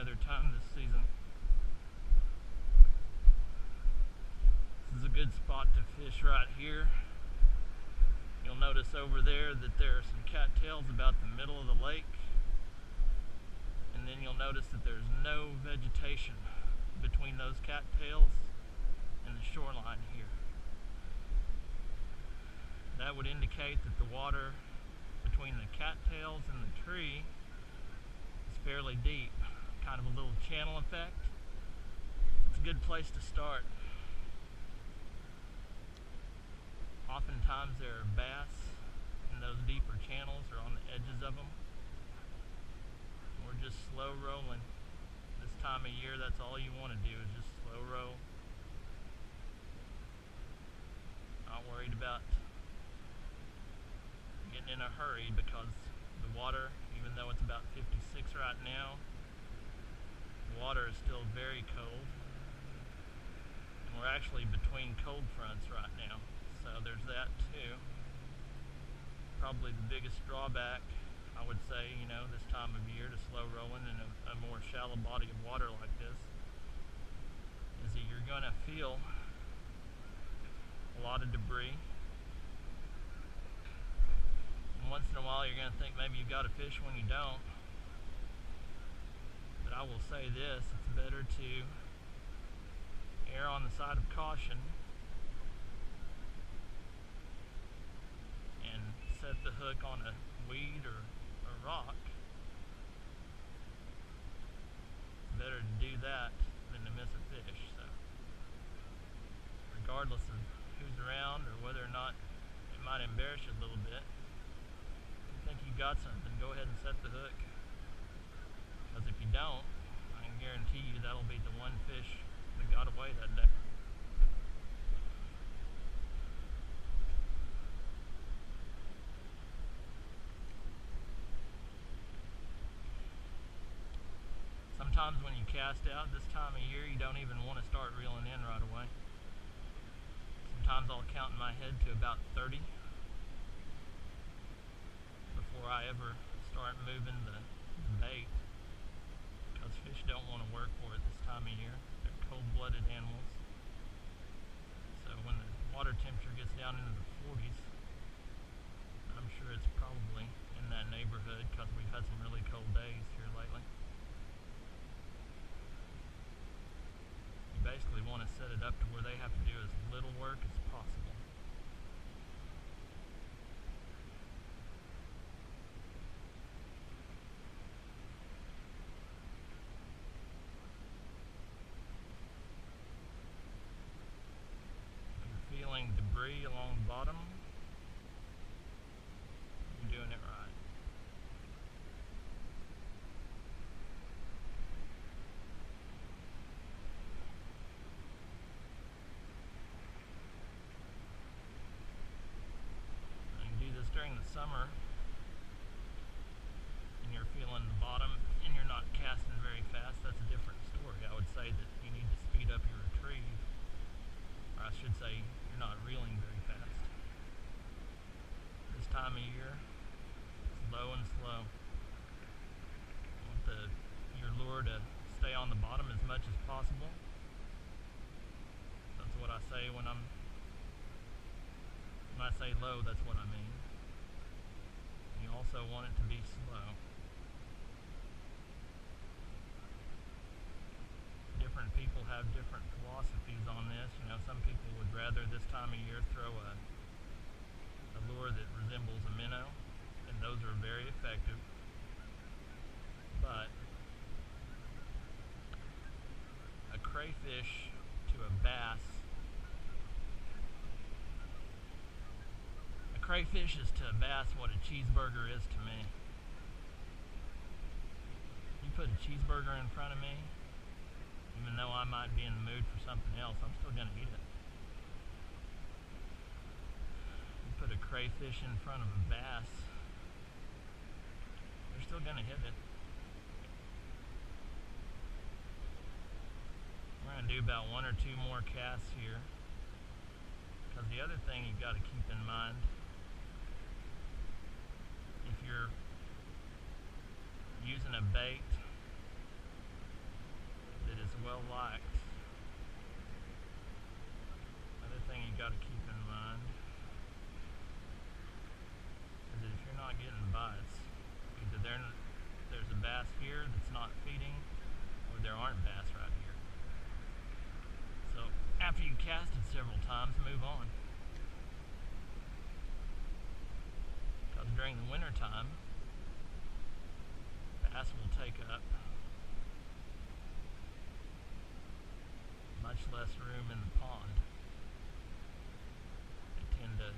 other time this season. This is a good spot to fish right here. You'll notice over there that there are some cattails about the middle of the lake, and then you'll notice that there's no vegetation between those cattails and the shoreline here. That would indicate that the water between the cattails and the tree is fairly deep, kind of a little channel effect. It's a good place to start. Oftentimes there are bass in those deeper channels or on the edges of them. We're just slow rolling. This time of year, that's all you want to do is just slow roll. Not worried about getting in a hurry, because the water, even though it's about 56 right now, the water is still very cold. And we're actually between cold fronts right now. So there's that too. Probably the biggest drawback, I would say, this time of year to slow rolling in a more shallow body of water like this, is that you're going to feel a lot of debris. And once in a while you're going to think maybe you've got a fish when you don't. But I will say this, it's better to err on the side of caution and set the hook on a weed or a rock. Better to do that than to miss a fish. So regardless of who's around or whether or not it might embarrass you a little bit, if you think you got something, go ahead and set the hook. Because if you don't, I can guarantee you that'll be the one fish that got away that day. Sometimes when you cast out this time of year, you don't even want to start reeling in right away. Sometimes I'll count in my head to about 30 before I ever start moving the bait, because fish don't want to work for it this time of year. They're cold-blooded animals. So when the water temperature gets down into the 40s, I'm sure it's probably in that neighborhood, because we've had some really cold days here lately. You basically want to set it up to where they have to do as little work as possible. If you're feeling debris along the bottom, you're doing it right. During the summer and you're feeling the bottom and you're not casting very fast, that's a different story. I would say that you need to speed up your retrieve, or I should say you're not reeling very fast. This time of year, it's low and slow. You want your lure to stay on the bottom as much as possible. That's what I say when I say low, that's what I mean. You also want it to be slow. Different people have different philosophies on this. Some people would rather this time of year throw a lure that resembles a minnow, and those are very effective. But a crayfish to a bass, crayfish is to a bass what a cheeseburger is to me. You put a cheeseburger in front of me, even though I might be in the mood for something else, I'm still going to eat it. You put a crayfish in front of a bass, they're still going to hit it. We're going to do about one or two more casts here, because the other thing you've got to keep in mind, if you're using a bait well liked. Another thing you got to keep in mind is that if you're not getting bites, either there's a bass here that's not feeding, or there aren't bass right here. So after you cast it several times, move on. Because during the winter time, bass will take up much less room in the pond. They tend to